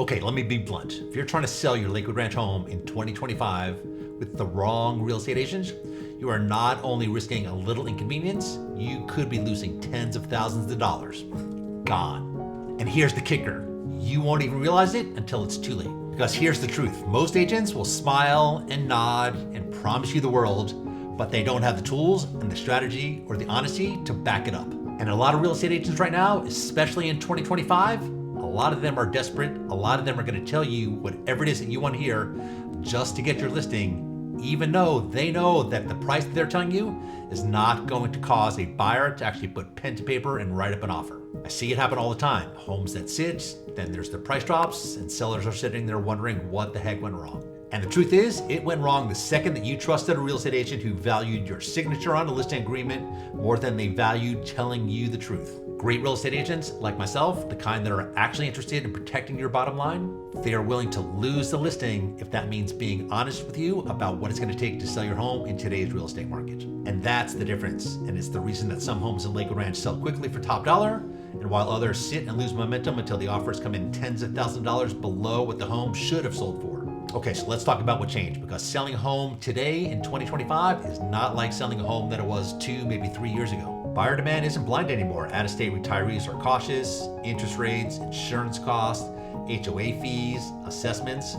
Okay, let me be blunt. If you're trying to sell your Lakewood Ranch home in 2025 with the wrong real estate agent, you are not only risking a little inconvenience, you could be losing tens of thousands of dollars. Gone. And here's the kicker. You won't even realize it until it's too late. Because here's the truth. Most agents will smile and nod and promise you the world, but they don't have the tools and the strategy or the honesty to back it up. And a lot of real estate agents right now, especially in 2025, a lot of them are desperate. A lot of them are going to tell you whatever it is that you want to hear just to get your listing, even though they know that the price that they're telling you is not going to cause a buyer to actually put pen to paper and write up an offer. I see it happen all the time. Homes that sit, then there's the price drops, and sellers are sitting there wondering what the heck went wrong. And the truth is, it went wrong the second that you trusted a real estate agent who valued your signature on a listing agreement more than they valued telling you the truth. Great real estate agents like myself, the kind that are actually interested in protecting your bottom line, they are willing to lose the listing if that means being honest with you about what it's going to take to sell your home in today's real estate market. And that's the difference. And it's the reason that some homes in Lakewood Ranch sell quickly for top dollar, and while others sit and lose momentum until the offers come in tens of thousands of dollars below what the home should have sold for. Okay, so let's talk about what changed, because selling a home today in 2025 is not like selling a home that it was 2, maybe 3 years ago. Buyer demand isn't blind anymore. Out-of-state retirees are cautious. Interest rates, insurance costs, HOA fees, assessments.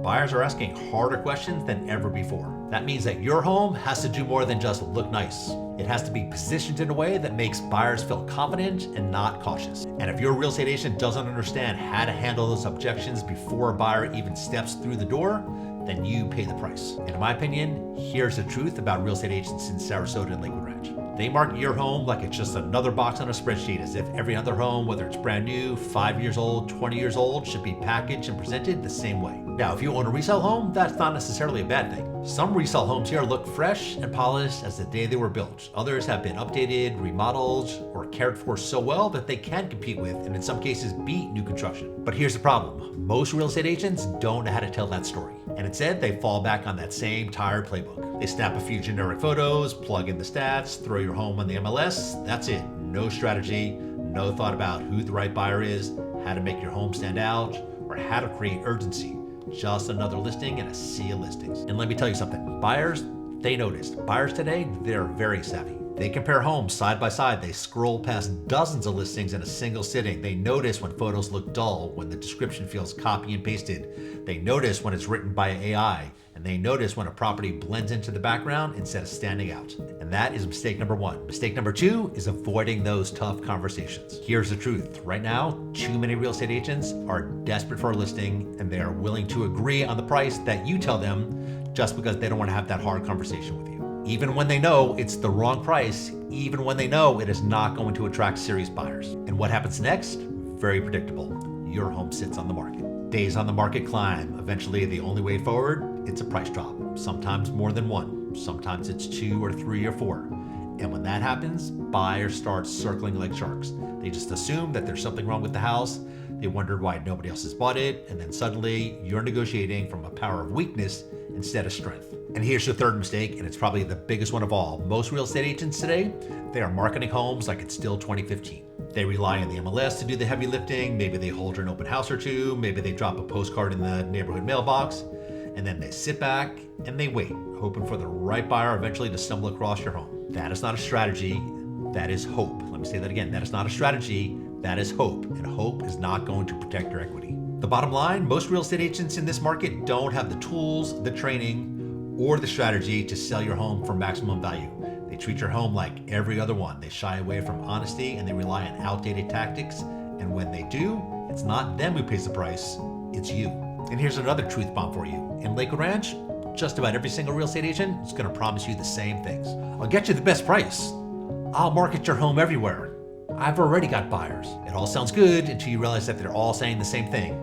Buyers are asking harder questions than ever before. That means that your home has to do more than just look nice. It has to be positioned in a way that makes buyers feel confident and not cautious. And if your real estate agent doesn't understand how to handle those objections before a buyer even steps through the door, then you pay the price. And in my opinion, here's the truth about real estate agents in Sarasota and Lakewood Ranch. They market your home like it's just another box on a spreadsheet, as if every other home, whether it's brand new, 5 years old, 20 years old, should be packaged and presented the same way. Now, if you own a resale home, that's not necessarily a bad thing. Some resale homes here look fresh and polished as the day they were built. Others have been updated, remodeled, or cared for so well that they can compete with, and in some cases beat, new construction. But here's the problem. Most real estate agents don't know how to tell that story. And instead, they fall back on that same tired playbook. They snap a few generic photos, plug in the stats, throw your home on the MLS. That's it. No strategy, no thought about who the right buyer is, how to make your home stand out, or how to create urgency. Just another listing in a sea of listings. And let me tell you something, buyers, they noticed. Buyers today, they're very savvy. They compare homes side by side. They scroll past dozens of listings in a single sitting. They notice when photos look dull, when the description feels copy and pasted. They notice when it's written by AI. And they notice when a property blends into the background instead of standing out. And that is mistake number one. Mistake number two is avoiding those tough conversations. Here's the truth. Right now, too many real estate agents are desperate for a listing, and they are willing to agree on the price that you tell them just because they don't want to have that hard conversation with you. Even when they know it's the wrong price, even when they know it is not going to attract serious buyers. And what happens next? Very predictable. Your home sits on the market. Days on the market climb. Eventually, the only way forward, it's a price drop. Sometimes more than one. Sometimes it's 2 or 3 or 4. And when that happens, buyers start circling like sharks. They just assume that there's something wrong with the house. They wondered why nobody else has bought it. And then suddenly you're negotiating from a power of weakness instead of strength. And here's the third mistake, and it's probably the biggest one of all. Most real estate agents today, they are marketing homes like it's still 2015. They rely on the MLS to do the heavy lifting. Maybe they hold an open house or two. Maybe they drop a postcard in the neighborhood mailbox. And then they sit back and they wait, hoping for the right buyer eventually to stumble across your home. That is not a strategy. That is hope. Let me say that again. That is not a strategy. That is hope. And hope is not going to protect your equity. The bottom line, most real estate agents in this market don't have the tools, the training, or the strategy to sell your home for maximum value. They treat your home like every other one. They shy away from honesty and they rely on outdated tactics. And when they do, it's not them who pays the price, it's you. And here's another truth bomb for you. In Lakewood Ranch, just about every single real estate agent is going to promise you the same things. I'll get you the best price. I'll market your home everywhere. I've already got buyers. It all sounds good until you realize that they're all saying the same thing.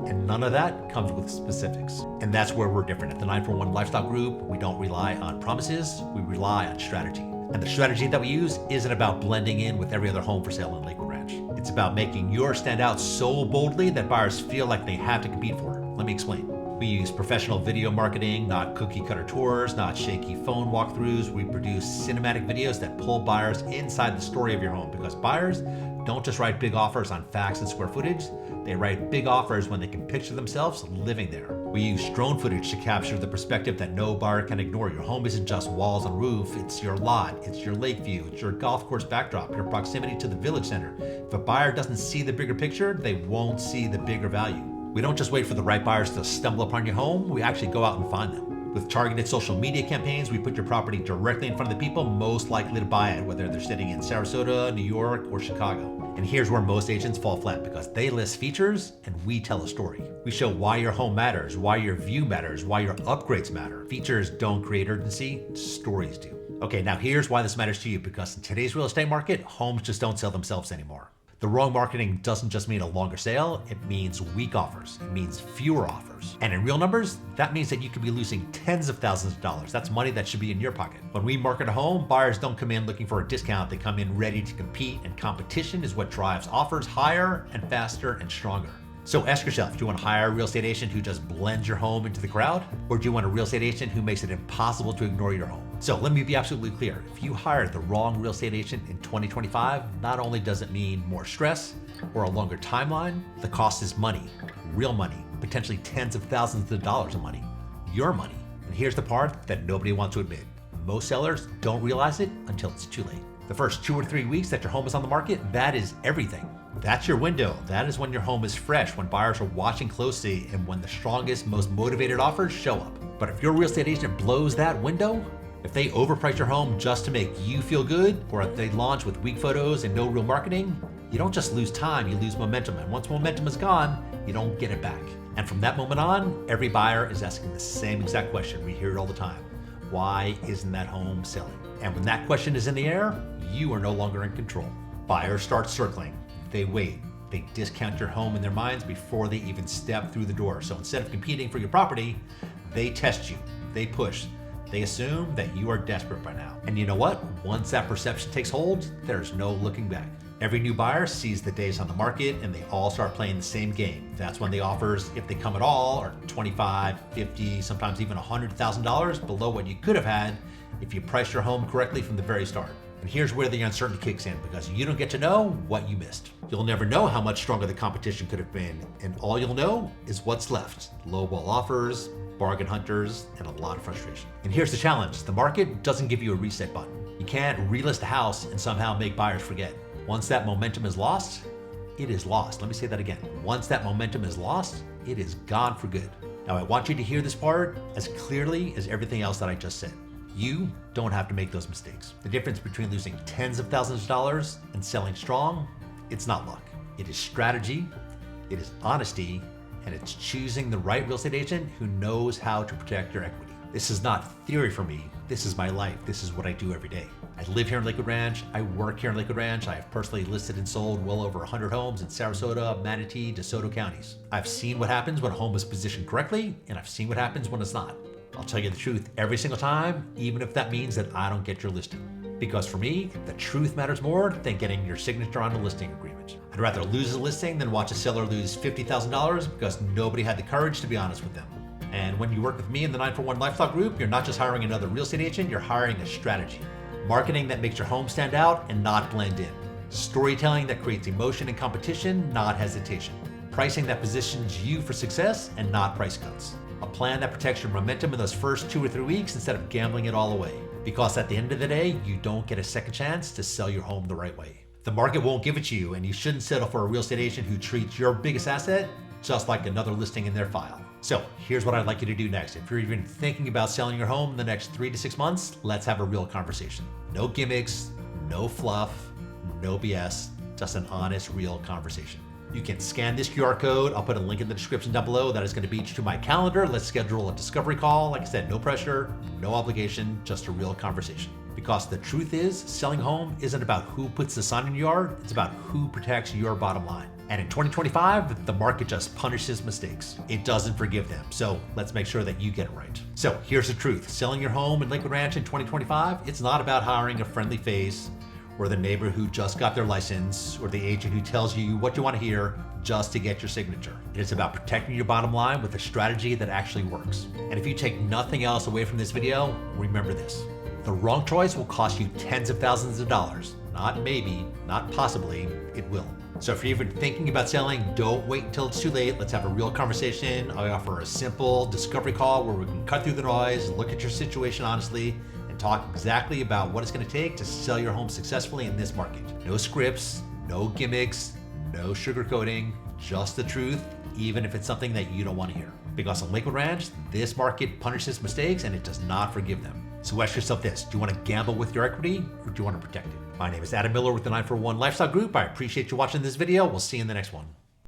And none of that comes with specifics. And that's where we're different. At the 941 Lifestyle Group, we don't rely on promises, we rely on strategy. And the strategy that we use isn't about blending in with every other home for sale in Lakewood Ranch. It's about making yours stand out so boldly that buyers feel like they have to compete for it. Let me explain. We use professional video marketing, not cookie cutter tours, not shaky phone walkthroughs. We produce cinematic videos that pull buyers inside the story of your home, because buyers, don't just write big offers on facts and square footage, they write big offers when they can picture themselves living there. We use drone footage to capture the perspective that no buyer can ignore. Your home isn't just walls and roof, it's your lot, it's your lake view, it's your golf course backdrop, your proximity to the village center. If a buyer doesn't see the bigger picture, they won't see the bigger value. We don't just wait for the right buyers to stumble upon your home, we actually go out and find them. With targeted social media campaigns, we put your property directly in front of the people most likely to buy it, whether they're sitting in Sarasota, New York, or Chicago. And here's where most agents fall flat, because they list features and we tell a story. We show why your home matters, why your view matters, why your upgrades matter. Features don't create urgency, stories do. Okay, now here's why this matters to you, because in today's real estate market, homes just don't sell themselves anymore. The wrong marketing doesn't just mean a longer sale, it means weak offers, it means fewer offers. And in real numbers, that means that you could be losing tens of thousands of dollars. That's money that should be in your pocket. When we market a home, buyers don't come in looking for a discount, they come in ready to compete, and competition is what drives offers higher and faster and stronger. So ask yourself, do you want to hire a real estate agent who just blends your home into the crowd? Or do you want a real estate agent who makes it impossible to ignore your home? So let me be absolutely clear. If you hire the wrong real estate agent in 2025, not only does it mean more stress or a longer timeline, the cost is money, real money, potentially tens of thousands of dollars of money, your money. And here's the part that nobody wants to admit. Most sellers don't realize it until it's too late. The first 2 or 3 weeks that your home is on the market, that is everything. That's your window. That is when your home is fresh, when buyers are watching closely, and when the strongest, most motivated offers show up. But if your real estate agent blows that window, if they overprice your home just to make you feel good, or if they launch with weak photos and no real marketing, you don't just lose time, you lose momentum. And once momentum is gone, you don't get it back. And from that moment on, every buyer is asking the same exact question. We hear it all the time. Why isn't that home selling? And when that question is in the air, you are no longer in control. Buyers start circling. They wait. They discount your home in their minds before they even step through the door. So instead of competing for your property, they test you. They push. They assume that you are desperate by now. And you know what? Once that perception takes hold, there's no looking back. Every new buyer sees the days on the market and they all start playing the same game. That's when the offers, if they come at all, are $25, $50, sometimes even $100,000 below what you could have had if you priced your home correctly from the very start. And here's where the uncertainty kicks in, because you don't get to know what you missed. You'll never know how much stronger the competition could have been, and all you'll know is what's left. Lowball offers, bargain hunters, and a lot of frustration. And here's the challenge. The market doesn't give you a reset button. You can't relist a house and somehow make buyers forget. Once that momentum is lost, it is lost. Let me say that again. Once that momentum is lost, it is gone for good. Now I want you to hear this part as clearly as everything else that I just said. You don't have to make those mistakes. The difference between losing tens of thousands of dollars and selling strong, it's not luck. It is strategy, it is honesty, and it's choosing the right real estate agent who knows how to protect your equity. This is not theory for me. This is my life. This is what I do every day. I live here in Lakewood Ranch. I work here in Lakewood Ranch. I have personally listed and sold well over 100 homes in Sarasota, Manatee, DeSoto counties. I've seen what happens when a home is positioned correctly, and I've seen what happens when it's not. I'll tell you the truth every single time, even if that means that I don't get your listing. Because for me, the truth matters more than getting your signature on a listing agreement. I'd rather lose a listing than watch a seller lose $50,000 because nobody had the courage to be honest with them. And when you work with me in the 941 LifeLock group, you're not just hiring another real estate agent, you're hiring a strategy. Marketing that makes your home stand out and not blend in. Storytelling that creates emotion and competition, not hesitation. Pricing that positions you for success and not price cuts. A plan that protects your momentum in those first 2 or 3 weeks instead of gambling it all away. Because at the end of the day, you don't get a second chance to sell your home the right way. The market won't give it to you, and you shouldn't settle for a real estate agent who treats your biggest asset just like another listing in their file. So here's what I'd like you to do next. If you're even thinking about selling your home in the next 3 to 6 months, let's have a real conversation. No gimmicks, no fluff, no BS, just an honest, real conversation. You can scan this QR code. I'll put a link in the description down below. That is going to beat you to my calendar. Let's schedule a discovery call. Like I said, no pressure, no obligation, just a real conversation. Because the truth is, selling a home isn't about who puts the sign in your yard. It's about who protects your bottom line. And in 2025, the market just punishes mistakes. It doesn't forgive them. So let's make sure that you get it right. So here's the truth. Selling your home in Lakewood Ranch in 2025, it's not about hiring a friendly face or the neighbor who just got their license, or the agent who tells you what you want to hear just to get your signature. It is about protecting your bottom line with a strategy that actually works. And if you take nothing else away from this video, remember this. The wrong choice will cost you tens of thousands of dollars. Not maybe, not possibly, it will. So if you're even thinking about selling, don't wait until it's too late. Let's have a real conversation. I offer a simple discovery call where we can cut through the noise, look at your situation honestly, and talk exactly about what it's going to take to sell your home successfully in this market. No scripts, no gimmicks, no sugarcoating, just the truth, even if it's something that you don't want to hear. Because on Lakewood Ranch, this market punishes mistakes and it does not forgive them. So ask yourself this: do you want to gamble with your equity or do you want to protect it? My name is Adam Miller with the 941 Lifestyle Group. I appreciate you watching this video. We'll see you in the next one.